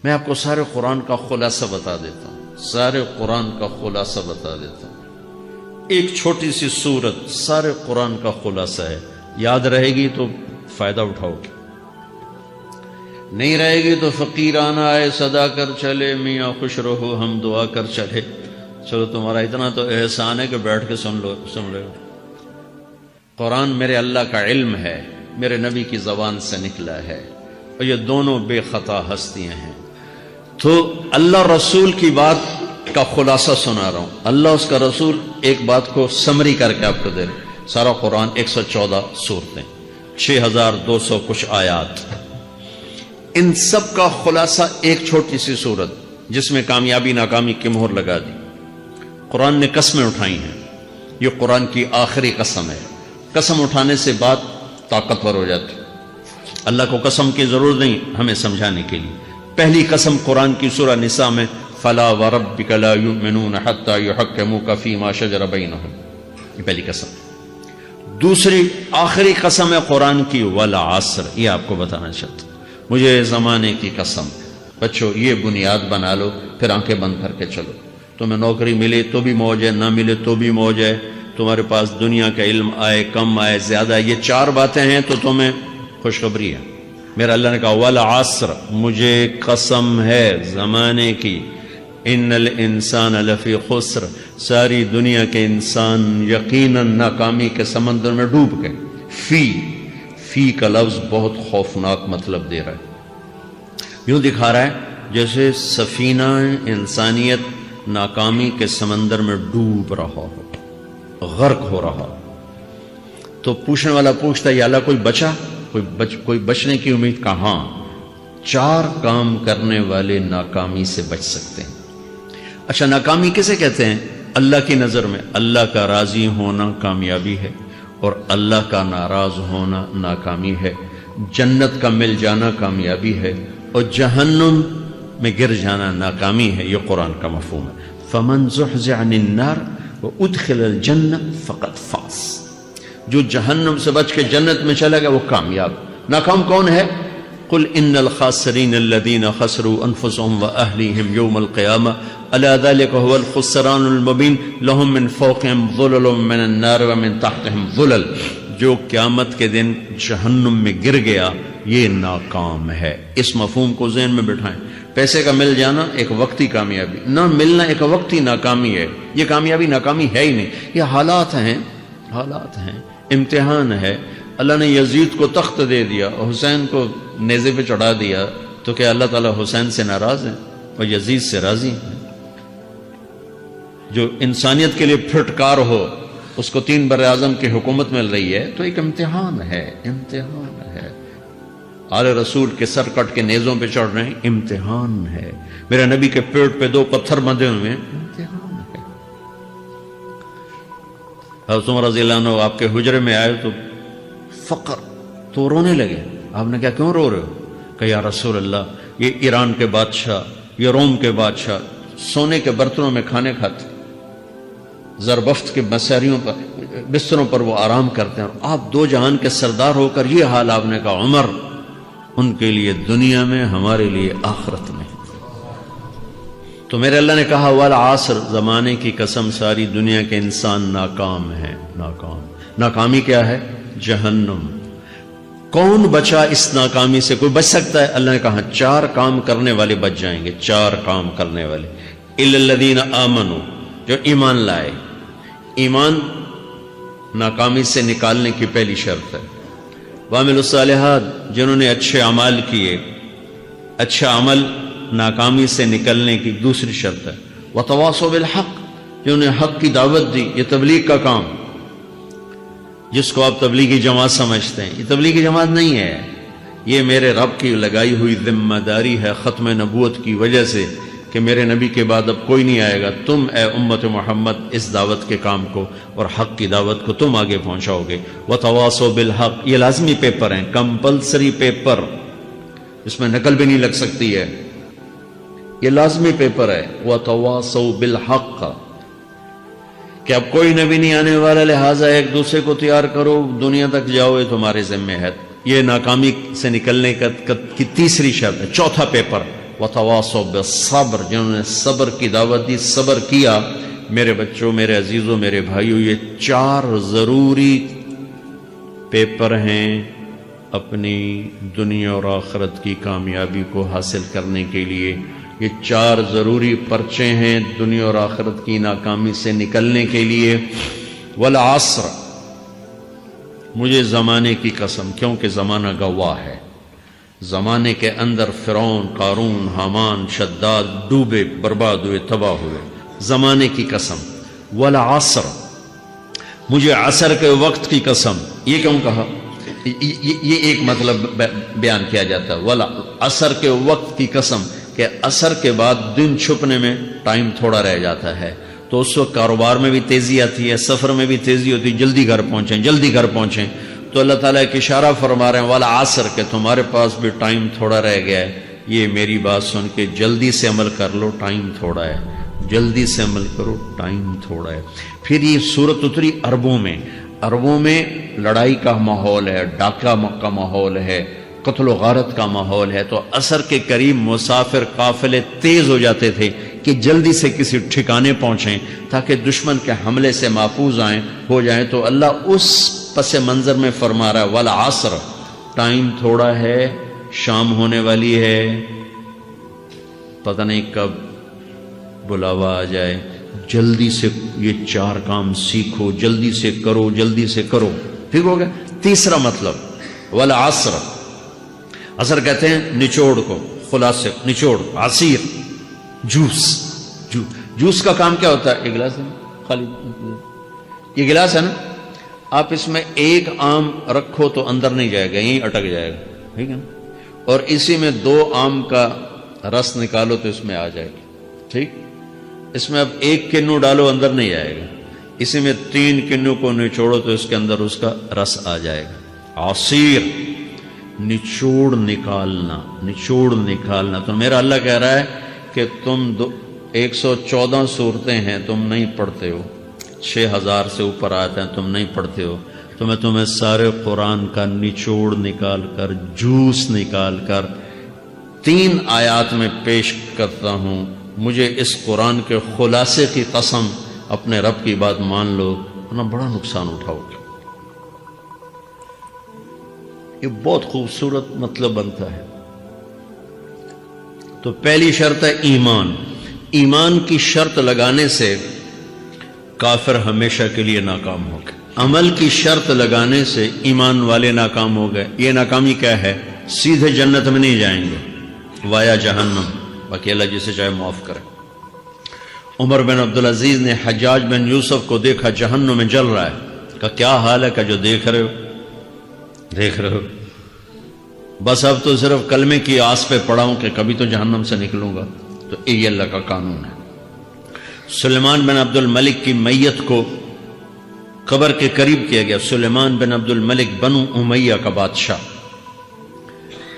میں آپ کو سارے قرآن کا خلاصہ بتا دیتا ہوں، سارے قرآن کا خلاصہ بتا دیتا ہوں۔ ایک چھوٹی سی سورت سارے قرآن کا خلاصہ ہے، یاد رہے گی تو فائدہ اٹھاؤ گے، نہیں رہے گی تو فقیرانہ آئے صدا کر چلے، میاں خوش رہو ہم دعا کر چلے۔ چلو تمہارا اتنا تو احسان ہے کہ بیٹھ کے سن لو۔ قرآن میرے اللہ کا علم ہے، میرے نبی کی زبان سے نکلا ہے، اور یہ دونوں بے خطا ہستیاں ہیں۔ تو اللہ رسول کی بات کا خلاصہ سنا رہا ہوں، اللہ اس کا رسول ایک بات کو سمری کر کے آپ کو دے رہے۔ سارا قرآن 114 سورتیں، 6200 کچھ آیات، ان سب کا خلاصہ ایک چھوٹی سی سورت جس میں کامیابی ناکامی کی مہر لگا دی۔ قرآن نے قسمیں اٹھائی ہیں، یہ قرآن کی آخری قسم ہے۔ قسم اٹھانے سے بات طاقتور ہو جاتی، اللہ کو قسم کی ضرورت نہیں ہمیں سمجھانے کے لیے۔ پہلی قسم قرآن کی سورہ نساء میں فلا وربک لا یؤمنون حتی یحکموک فیما شجر بینہم، یہ پہلی قسم۔ دوسری آخری قسم ہے قرآن کی والعصر، یہ آپ کو بتانا چاہتا ہوں، مجھے زمانے کی قسم۔ بچوں یہ بنیاد بنا لو، پھر آنکھیں بند کر کے چلو۔ تمہیں نوکری ملے تو بھی موج ہے، نہ ملے تو بھی موج ہے، تمہارے پاس دنیا کا علم آئے کم آئے زیادہ، یہ چار باتیں ہیں تو تمہیں خوشخبری ہے۔ میرا اللہ نے کہا والعصر، مجھے قسم ہے زمانے کی، ان الانسان لفی خسر، ساری دنیا کے انسان یقیناً ناکامی کے سمندر میں ڈوب گئے۔ فی کا لفظ بہت خوفناک مطلب دے رہا ہے، یوں دکھا رہا ہے جیسے سفینہ انسانیت ناکامی کے سمندر میں ڈوب رہا ہو، غرق ہو رہا ہو۔ تو پوچھنے والا پوچھتا ہے یا اللہ کوئی بچا، کوئی بچنے کی امید؟ کہاں؟ چار کام کرنے والے ناکامی سے بچ سکتے ہیں۔ اچھا ناکامی کسے کہتے ہیں؟ اللہ کی نظر میں اللہ کا راضی ہونا کامیابی ہے، اور اللہ کا ناراض ہونا ناکامی ہے۔ جنت کا مل جانا کامیابی ہے، اور جہنم میں گر جانا ناکامی ہے۔ یہ قرآن کا مفہوم ہے۔ فمن زحزح عن النار وادخل الجنہ فقد فاز، جو جہنم سے بچ کے جنت میں چلا گیا وہ کامیاب۔ ناکام کون ہے؟ قل ان الخاسرین الذین خسروا انفسهم واہلیہم یوم القیامہ الا ذلک هو الخسران المبین لهم من فوقهم ظلل من النار ومن تحتهم ظلل، جو قیامت کے دن جہنم میں گر گیا یہ ناکام ہے۔ اس مفہوم کو ذہن میں بٹھائیں۔ پیسے کا مل جانا ایک وقتی کامیابی، نہ ملنا ایک وقتی ناکامی ہے۔ یہ کامیابی ناکامی ہے ہی نہیں، یہ حالات ہیں، امتحان ہے۔ اللہ نے یزید کو تخت دے دیا اور حسین کو نیزے پہ چڑھا دیا، تو کیا اللہ تعالیٰ حسین سے ناراض ہے اور یزید سے راضی ہے؟ جو انسانیت کے لیے پھٹکار ہو اس کو 3 بر اعظم کی حکومت مل رہی ہے تو ایک امتحان ہے، امتحان ہے۔ آل رسول کے سر کٹ کے نیزوں پہ چڑھ رہے ہیں، امتحان ہے۔ میرے نبی کے پیٹ پہ 2 پتھر بندھے ہوئے ہیں، امتحان ہے۔ حضرت عمر رضی اللہ عنہ آپ کے حجرے میں آئے تو فقر، تو رونے لگے۔ آپ نے کہا کیوں رو رہے ہو؟ کہ یا رسول اللہ یہ ایران کے بادشاہ، یہ روم کے بادشاہ سونے کے برتنوں میں کھانے کھاتے، زربفت کے مساریوں پر، بستروں پر وہ آرام کرتے ہیں، اور آپ 2 جہان کے سردار ہو کر یہ حال۔ آپ نے کہا عمر ان کے لیے دنیا میں، ہمارے لیے آخرت میں۔ تو میرے اللہ نے کہا والعصر، زمانے کی قسم ساری دنیا کے انسان ناکام ہیں، ناکام۔ ناکامی کیا ہے؟ جہنم۔ کون بچا اس ناکامی سے؟ کوئی بچ سکتا ہے؟ اللہ نے کہا 4 کام کرنے والے بچ جائیں گے، 4 کام کرنے والے۔ الا الذین آمنوا، جو ایمان لائے۔ ایمان ناکامی سے نکالنے کی پہلی شرط ہے۔ وعملوا الصالحات، جنہوں نے اچھے اعمال کیے۔ اچھا عمل ناکامی سے نکلنے کی دوسری شرط ہے۔ وتواصوا بالحق، جنہوں نے حق کی دعوت دی۔ یہ تبلیغ کا کام، جس کو آپ تبلیغی جماعت سمجھتے ہیں، یہ تبلیغی جماعت نہیں ہے، یہ میرے رب کی لگائی ہوئی ذمہ داری ہے ختم نبوت کی وجہ سے، کہ میرے نبی کے بعد اب کوئی نہیں آئے گا۔ تم اے امت محمد اس دعوت کے کام کو اور حق کی دعوت کو تم آگے پہنچاؤ گے۔ وتواصوا بالحق، یہ لازمی پیپر ہیں، کمپلسری پیپر، اس میں نقل بھی نہیں لگ سکتی ہے، یہ لازمی پیپر ہے۔ وتواصوا بالحق، کہ اب کوئی نبی نہیں آنے والا، لہٰذا ایک دوسرے کو تیار کرو، دنیا تک جاؤ، یہ تمہارے ذمہ ہے۔ یہ ناکامی سے نکلنے کی تیسری شرط ہے۔ چوتھا پیپر وتواصوا بالصبر، جنہوں نے صبر کی دعوت دی، صبر کیا۔ میرے بچوں، میرے عزیزوں، میرے بھائیوں، یہ 4 ضروری پیپر ہیں اپنی دنیا اور آخرت کی کامیابی کو حاصل کرنے کے لیے۔ یہ 4 ضروری پرچے ہیں دنیا اور آخرت کی ناکامی سے نکلنے کے لیے۔ والعصر، مجھے زمانے کی قسم، کیونکہ زمانہ گواہ ہے۔ زمانے کے اندر فرعون، قارون، حامان، شداد ڈوبے، برباد ہوئے، تباہ ہوئے۔ زمانے کی قسم۔ والعصر، مجھے عصر کے وقت کی قسم۔ یہ کیوں کہا؟ یہ ایک مطلب بیان کیا جاتا ہے، والعصر کے وقت کی قسم، کہ عصر کے بعد دن چھپنے میں ٹائم تھوڑا رہ جاتا ہے، تو اس وقت کاروبار میں بھی تیزی آتی ہے، سفر میں بھی تیزی ہوتی ہے، جلدی گھر پہنچیں، جلدی گھر پہنچیں۔ تو اللہ تعالیٰ ایک اشارہ فرما رہے ہیں والعصر، کہ تمہارے پاس بھی ٹائم تھوڑا رہ گیا ہے، یہ میری بات سن کے جلدی سے عمل کر لو، ٹائم تھوڑا ہے، جلدی سے عمل کرو، ٹائم تھوڑا ہے۔ پھر یہ سورت اتری عربوں میں، عربوں میں لڑائی کا ماحول ہے، ڈاکہ کا ماحول ہے، قتل و غارت کا ماحول ہے، تو عصر کے قریب مسافر قافلے تیز ہو جاتے تھے کہ جلدی سے کسی ٹھکانے پہنچیں تاکہ دشمن کے حملے سے محفوظ ہو جائیں۔ تو اللہ اس پس منظر میں فرما رہا ہے والعصر، ٹائم تھوڑا ہے، شام ہونے والی ہے، پتہ نہیں کب بلاوا آ جائے، جلدی سے یہ 4 کام سیکھو، جلدی سے کرو، جلدی سے کرو۔ ٹھیک ہو گیا؟ تیسرا مطلب والعصر، عصر کہتے ہیں نچوڑ کو، خلاصے، نچوڑ، عصیر، جوس کا کام کیا ہوتا ہے؟ یہ گلاس ہے خالی، یہ گلاس ہے نا، آپ اس میں 1 آم رکھو تو اندر نہیں جائے گا، یہیں اٹک جائے گا، ٹھیک ہے نا، اور اسی میں 2 آم کا رس نکالو تو اس میں آ جائے گا، ٹھیک۔ اس میں اب 1 کنو ڈالو، اندر نہیں آئے گا، اسی میں 3 کنو کو نچوڑو تو اس کے اندر اس کا رس آ جائے گا۔ عصیر، نچوڑ نکالنا، نچوڑ نکالنا۔ تو میرا اللہ کہہ رہا ہے کہ تم 114 صورتیں ہیں، تم نہیں پڑھتے ہو، 6000 سے اوپر آتے ہیں، تم نہیں پڑھتے ہو، تو میں تمہیں سارے قرآن کا نچوڑ نکال کر، جوس نکال کر 3 آیات میں پیش کرتا ہوں۔ مجھے اس قرآن کے خلاصے کی قسم، اپنے رب کی بات مان لو، ورنہ بڑا نقصان اٹھاؤ گے۔ یہ بہت خوبصورت مطلب بنتا ہے۔ تو پہلی شرط ہے ایمان۔ ایمان کی شرط لگانے سے کافر ہمیشہ کے لیے ناکام ہو گئے، عمل کی شرط لگانے سے ایمان والے ناکام ہو گئے۔ یہ ناکامی کیا ہے؟ سیدھے جنت میں نہیں جائیں گے، وایا جہنم، باقی اللہ جسے چاہے معاف کرے۔ عمر بن عبدالعزیز نے حجاج بن یوسف کو دیکھا جہنم میں جل رہا ہے، کہا کیا حال ہے؟ کہ جو دیکھ رہے ہو، بس اب تو صرف کلمے کی آس پہ پڑا ہوں کہ کبھی تو جہنم سے نکلوں گا۔ تو یہ اللہ کا قانون ہے۔ سلیمان بن عبد الملک کی میت کو قبر کے قریب کیا گیا، سلیمان بن عبد الملک بنو امیہ کا بادشاہ،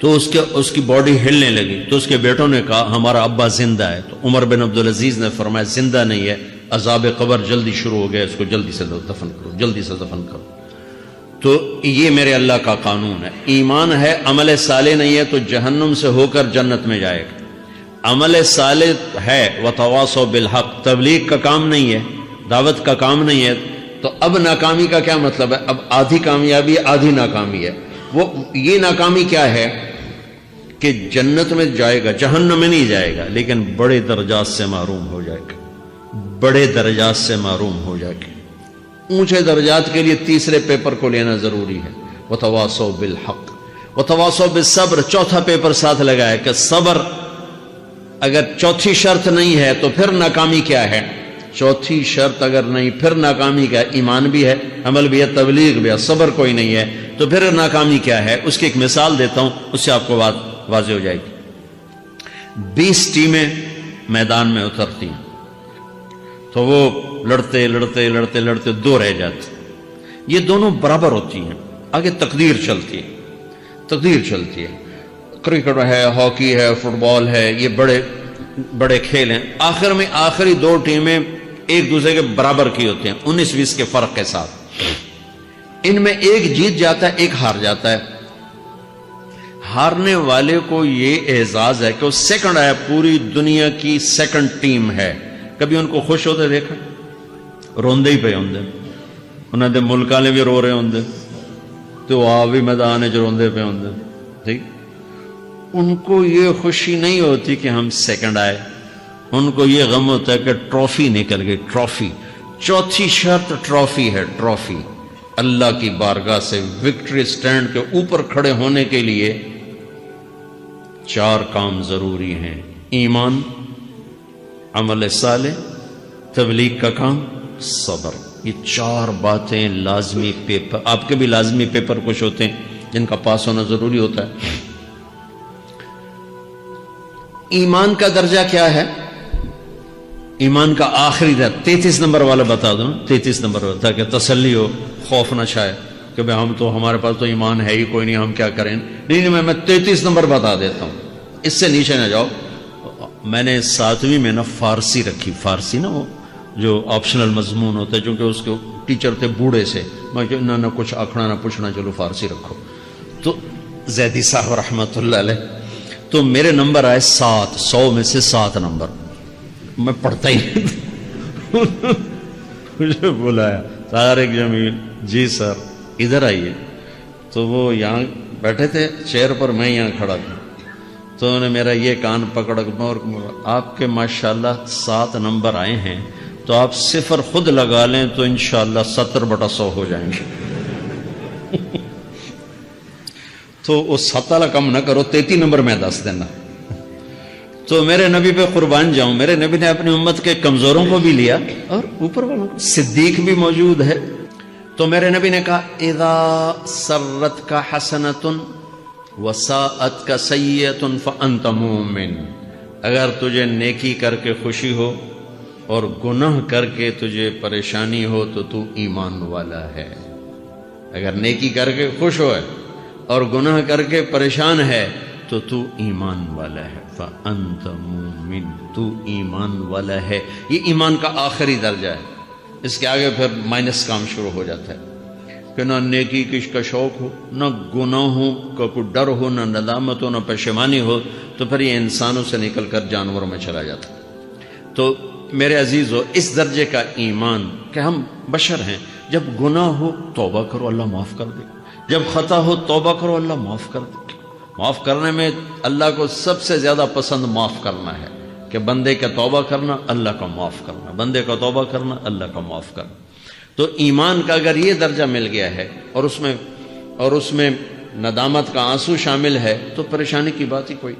تو اس کی باڈی ہلنے لگی، تو اس کے بیٹوں نے کہا ہمارا ابا زندہ ہے۔ تو عمر بن عبدالعزیز نے فرمایا زندہ نہیں ہے، عذاب قبر جلدی شروع ہو گیا، اس کو جلدی سے دفن کرو، جلدی سے دفن کرو۔ تو یہ میرے اللہ کا قانون ہے۔ ایمان ہے، عمل صالح نہیں ہے تو جہنم سے ہو کر جنت میں جائے گا۔ عمل صالح ہے، وتواصوا بالحق، تبلیغ کا کام نہیں ہے، دعوت کا کام نہیں ہے، تو اب ناکامی کا کیا مطلب ہے؟ اب آدھی کامیابی ہے، آدھی ناکامی ہے۔ وہ یہ ناکامی کیا ہے کہ جنت میں جائے گا، جہنم میں نہیں جائے گا، لیکن بڑے درجات سے محروم ہو جائے گا، بڑے درجات سے محروم ہو جائے گا۔ اونچے درجات کے لیے تیسرے پیپر کو لینا ضروری ہے، وتواصوا بالحق وتواصوا بالصبر۔ چوتھا پیپر ساتھ لگایا کہ صبر، اگر چوتھی شرط نہیں ہے تو پھر ناکامی کیا ہے؟ چوتھی شرط اگر نہیں، پھر ناکامی کیا ہے؟ ایمان بھی ہے، عمل بھی ہے، تبلیغ بھی ہے، صبر کوئی نہیں ہے، تو پھر ناکامی کیا ہے؟ اس کی ایک مثال دیتا ہوں، اس سے آپ کو بات واضح ہو جائے گی۔ 20 ٹیمیں میدان میں اترتی ہیں، تو وہ لڑتے لڑتے لڑتے لڑتے 2 رہ جاتے، یہ دونوں برابر ہوتی ہیں، آگے تقدیر چلتی ہے، تقدیر چلتی ہے۔ کرکٹ ہے، ہاکی ہے، فٹ بال ہے، یہ بڑے بڑے کھیل ہیں۔ آخر میں آخری 2 ٹیمیں ایک دوسرے کے برابر کی ہوتی ہیں، 19-20 کے فرق کے ساتھ۔ ان میں ایک جیت جاتا ہے، ایک ہار جاتا ہے۔ ہارنے والے کو یہ اعزاز ہے کہ وہ سیکنڈ آیا، پوری دنیا کی سیکنڈ ٹیم ہے. کبھی ان کو خوش ہوتے دیکھا؟ روندے ہی پہ ہوندے، انہوں نے ملک والے بھی رو رہے ہوندے تو آپ بھی میدان جو روندے پہ ہوندے. ٹھیک، ان کو یہ خوشی نہیں ہوتی کہ ہم سیکنڈ آئے، ان کو یہ غم ہوتا ہے کہ ٹرافی نکل گئی. ٹرافی، چوتھی شرط ٹرافی ہے. ٹرافی اللہ کی بارگاہ سے وکٹری سٹینڈ کے اوپر کھڑے ہونے کے لیے 4 کام ضروری ہیں: ایمان، عمل صالح، تبلیغ کا کام، صبر. یہ 4 باتیں لازمی پیپر، آپ کے بھی لازمی پیپر کچھ ہوتے ہیں جن کا پاس ہونا ضروری ہوتا ہے. ایمان کا درجہ کیا ہے؟ ایمان کا آخری درجہ 33 نمبر والا بتا دو. 33 نمبر والا، تاکہ تسلی ہو، خوف نہ چھائے کہ بھئی ہمارے پاس تو ایمان ہے ہی کوئی نہیں، ہم کیا کریں. نہیں، میں 33 نمبر بتا دیتا ہوں، اس سے نیچے نہ جاؤ. میں نے 7ویں میں نا فارسی رکھی. فارسی نا وہ جو آپشنل مضمون ہوتا ہے، چونکہ اس کے ٹیچر تھے بوڑھے سے، میں کہ نہ کچھ آکھنا نہ پوچھنا، چلو فارسی رکھو. تو زیدی صاحب رحمۃ اللہ علیہ، تو میرے نمبر آئے 7، 100 میں سے 7 نمبر. میں پڑھتا ہی مجھے بلایا طارق جمیل، جی سر ادھر آئیے. تو وہ یہاں بیٹھے تھے چیئر پر، میں یہاں کھڑا تھا. تو انہوں نے میرا یہ کان پکڑ اور آپ کے ماشاءاللہ 7 نمبر آئے ہیں، تو آپ 0 خود لگا لیں تو انشاءاللہ 70/100 ہو جائیں گے. تو وہ 7 والا کم نہ کرو، 33 نمبر میں 10 دینا. تو میرے نبی پہ قربان جاؤں، میرے نبی نے اپنی امت کے کمزوروں کو بھی لیا اور اوپر والوں کو. صدیق بھی موجود ہے. تو میرے نبی نے کہا اذا سرت کا حسنۃ وساءت کا سیئۃ فانت مومن. اگر تجھے نیکی کر کے خوشی ہو اور گناہ کر کے تجھے پریشانی ہو تو تو ایمان والا ہے. اگر نیکی کر کے خوش ہو اور گناہ کر کے پریشان ہے تو تو ایمان والا ہے. فانت مومن، تو ایمان والا ہے. یہ ایمان کا آخری درجہ ہے. اس کے آگے پھر مائنس کام شروع ہو جاتا ہے کہ نہ نیکی کا شوق ہو، نہ گناہوں کا کوئی ڈر ہو، نہ ندامت ہو، نہ پشیمانی ہو، تو پھر یہ انسانوں سے نکل کر جانوروں میں چلا جاتا. تو میرے عزیزو، اس درجے کا ایمان کہ ہم بشر ہیں، جب گناہ ہو توبہ کرو، اللہ معاف کر دے. جب خطا ہو توبہ کرو، اللہ معاف کر دے. معاف کرنے میں اللہ کو سب سے زیادہ پسند معاف کرنا ہے، کہ بندے کا توبہ کرنا، اللہ کا معاف کرنا، بندے کا توبہ کرنا، اللہ کا معاف کرنا. تو ایمان کا اگر یہ درجہ مل گیا ہے اور اس میں ندامت کا آنسو شامل ہے تو پریشانی کی بات ہی کوئی.